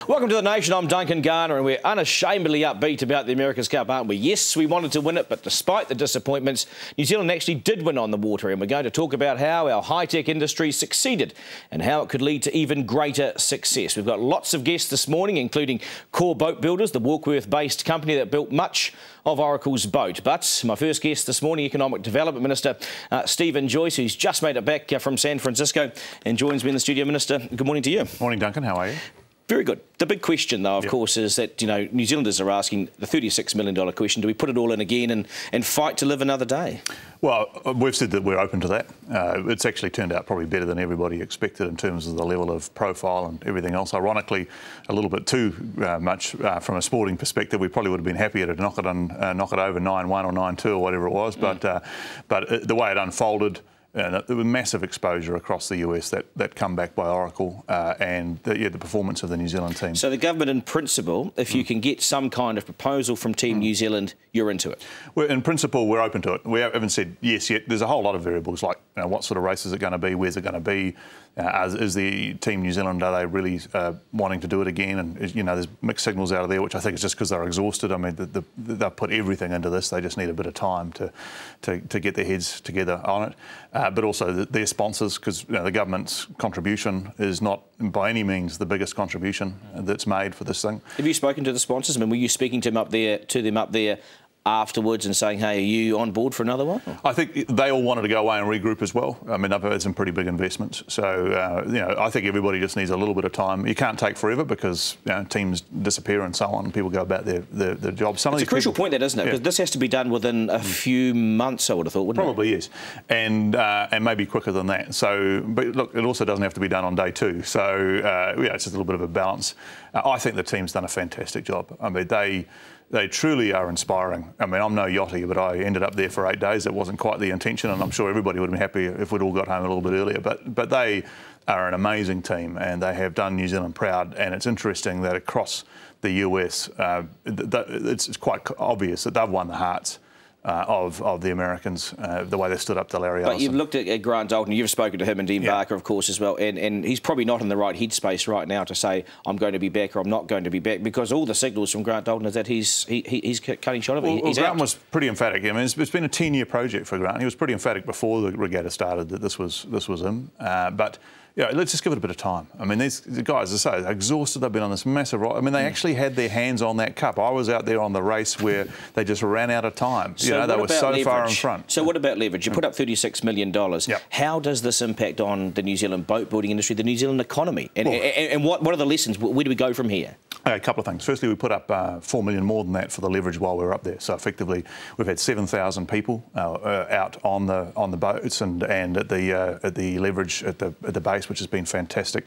Welcome to The Nation. I'm Duncan Garner, and we're unashamedly upbeat about the America's Cup, aren't we? Yes, we wanted to win it, but despite the disappointments, New Zealand actually did win on the water, and we're going to talk about how our high-tech industry succeeded and how it could lead to even greater success. We've got lots of guests this morning, including Core Boat Builders, the Warkworth-based company that built much of Oracle's boat. But my first guest this morning, Economic Development Minister Stephen Joyce, who's just made it back from San Francisco and joins me in the studio. Minister, good morning to you. Morning, Duncan. How are you? Very good. The big question, though, of course, is that, you know, New Zealanders are asking the $36 million question, do we put it all in again and fight to live another day? Well, we've said that we're open to that. It's actually turned out probably better than everybody expected in terms of the level of profile and everything else. Ironically, a little bit too much from a sporting perspective. We probably would have been happier to knock it over 9-1 or 9-2 or whatever it was. But the way it unfolded, there was massive exposure across the US, that comeback by Oracle and the performance of the New Zealand team. So the government, in principle, if you can get some kind of proposal from Team New Zealand, you're into it? Well, in principle, we're open to it. We haven't said yes yet. There's a whole lot of variables, like what sort of race is it going to be, where's it going to be, is the Team New Zealand, are they really wanting to do it again? And there's mixed signals out of there, which I think is just because they're exhausted. I mean, they've put everything into this. They just need a bit of time to get their heads together on it. But also their sponsors, because the government's contribution is not by any means the biggest contribution that's made for this thing. Have you spoken to the sponsors? I mean, were you speaking to them up there afterwards and saying, hey, are you on board for another one? I think they all wanted to go away and regroup as well. I mean, they've had some pretty big investments. So, I think everybody just needs a little bit of time. You can't take forever because teams disappear and so on. People go about their jobs. It's a crucial point, that, isn't it? Because this has to be done within a few months, I would have thought, wouldn't it? Probably is. And maybe quicker than that. So, but look, it also doesn't have to be done on day two. So, it's just a little bit of a balance. I think the team's done a fantastic job. I mean, they truly are inspiring. I mean, I'm no yachty, but I ended up there for 8 days. That wasn't quite the intention, and I'm sure everybody would have been happy if we'd all got home a little bit earlier. But they are an amazing team, and they have done New Zealand proud. And it's interesting that across the US, it's quite obvious that they've won the hearts of the Americans, the way they stood up to Larry Ellison. But you've looked at Grant Dalton, you've spoken to him and Dean Barker, of course, as well, and he's probably not in the right headspace right now to say, I'm going to be back or I'm not going to be back, because all the signals from Grant Dalton is that he's cutting shot of it. Well, Grant was pretty emphatic. I mean, it's been a 10-year project for Grant. He was pretty emphatic before the regatta started that this was him. But let's just give it a bit of time. I mean, these guys, as I say, they're exhausted. They've been on this massive ride. I mean, they actually had their hands on that cup. I was out there on the race where they just ran out of time. So they were so leverage? Far in front. So what about leverage? You put up $36 million. How does this impact on the New Zealand boat building industry, the New Zealand economy? And what are the lessons? Where do we go from here? A couple of things. Firstly, we put up $4 million more than that for the leverage while we were up there. So effectively, we've had 7,000 people out on the boats and at the leverage at the base, which has been fantastic.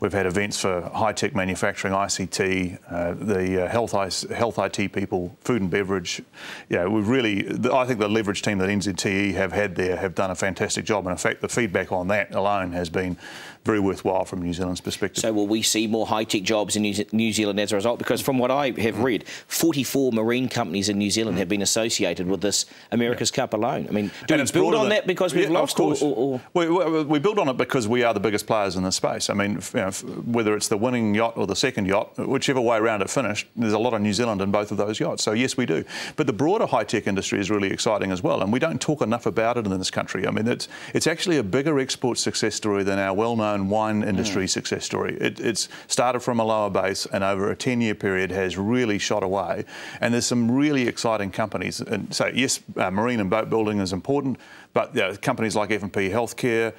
We've had events for high-tech manufacturing, ICT, the health IT people, food and beverage. We've really, I think the leverage team that NZTE have had there have done a fantastic job. And in fact, the feedback on that alone has been very worthwhile from New Zealand's perspective. So will we see more high-tech jobs in New Zealand as a result? Because from what I have read, 44 marine companies in New Zealand have been associated with this America's Cup alone. I mean, do we build on that because we've lost? Or? We build on it because we are the biggest players in the space. I mean, whether it's the winning yacht or the second yacht, whichever way around it finished, there's a lot of New Zealand in both of those yachts. So yes, we do. But the broader high-tech industry is really exciting as well, and we don't talk enough about it in this country. I mean, it's actually a bigger export success story than our well-known wine industry success story. It's started from a lower base and over a 10-year period has really shot away. And there's some really exciting companies. And so yes, marine and boat building is important, but companies like F&P Healthcare,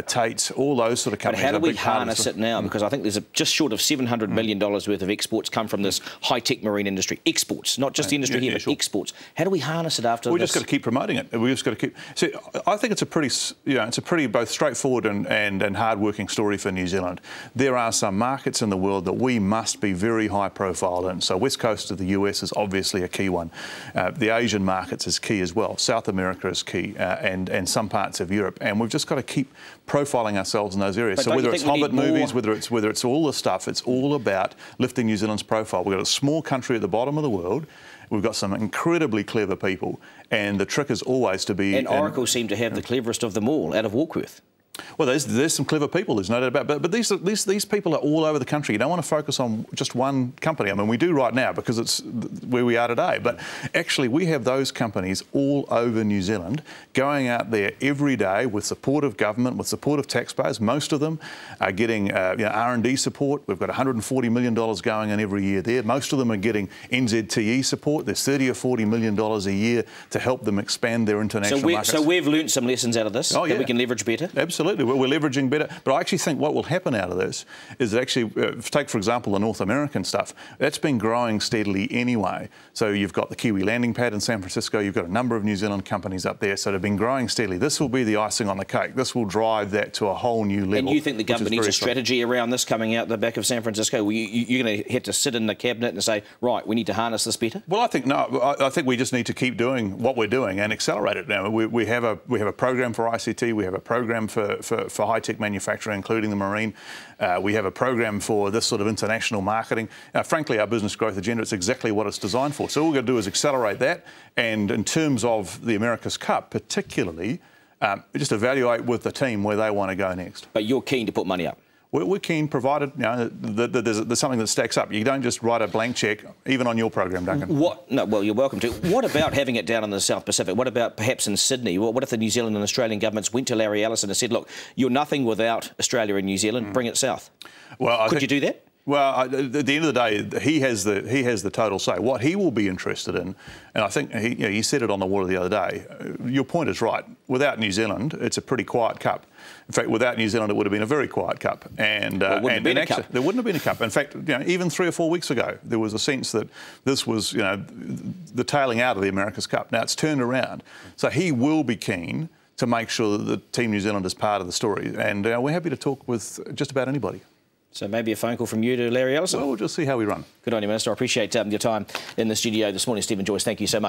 Tate's, all those sort of companies. But how do we harness it now? Because I think there's just short of $700 million worth of exports come from this high-tech marine industry. Exports, not just the industry here, but exports. How do we harness it after this? We just got to keep promoting it. We just got to keep. See, I think it's a pretty, both straightforward and hard-working story for New Zealand. There are some markets in the world that we must be very high-profile in. So West Coast of the US is obviously a key one. The Asian markets is key as well. South America is key, and some parts of Europe. And we've just got to keep profiling ourselves in those areas. But so whether it's Hobbit movies, whether it's all the stuff, it's all about lifting New Zealand's profile. We've got a small country at the bottom of the world. We've got some incredibly clever people, and the trick is always to be. And Oracle seem to have the cleverest of them all out of Warkworth. Well, there's some clever people, there's no doubt about it. But these people are all over the country. You don't want to focus on just one company. I mean, we do right now because it's where we are today. But actually, we have those companies all over New Zealand going out there every day with support of government, with support of taxpayers. Most of them are getting R&D support. We've got $140 million going in every year there. Most of them are getting NZTE support. There's $30 or $40 million a year to help them expand their international markets. So we've learnt some lessons out of this that we can leverage better? Absolutely. We're leveraging better. But I actually think what will happen out of this is that actually, take for example the North American stuff, that's been growing steadily anyway. So you've got the Kiwi landing pad in San Francisco, you've got a number of New Zealand companies up there, so they've been growing steadily. This will be the icing on the cake. This will drive that to a whole new level. And you think the government needs a strategy around this coming out the back of San Francisco? You're going to have to sit in the cabinet and say, right, we need to harness this better? Well, I think we just need to keep doing what we're doing and accelerate it now. We have a program for ICT, we have a program for high-tech manufacturing, including the marine. We have a program for this sort of international marketing. Frankly, our business growth agenda, it's exactly what it's designed for. So all we've got to do is accelerate that. And in terms of the America's Cup, particularly, just evaluate with the team where they want to go next. But you're keen to put money up? We're keen, provided that there's something that stacks up. You don't just write a blank cheque, even on your program, Duncan. No, well, you're welcome to. What about having it down in the South Pacific? What about perhaps in Sydney? What if the New Zealand and Australian governments went to Larry Ellison and said, look, you're nothing without Australia and New Zealand, bring it south? Well, could you do that? Well, at the end of the day, he has the total say. What he will be interested in, and I think he said it on the water the other day. Your point is right. Without New Zealand, it's a pretty quiet cup. In fact, without New Zealand, it would have been a very quiet cup. And, there wouldn't have been a cup. In fact, even 3 or 4 weeks ago, there was a sense that this was, the tailing out of the America's Cup. Now it's turned around, so he will be keen to make sure that the Team New Zealand is part of the story. And we're happy to talk with just about anybody. So maybe a phone call from you to Larry Ellison? Well, we'll just see how we run. Good on you, Minister. I appreciate your time in the studio this morning. Stephen Joyce, thank you so much.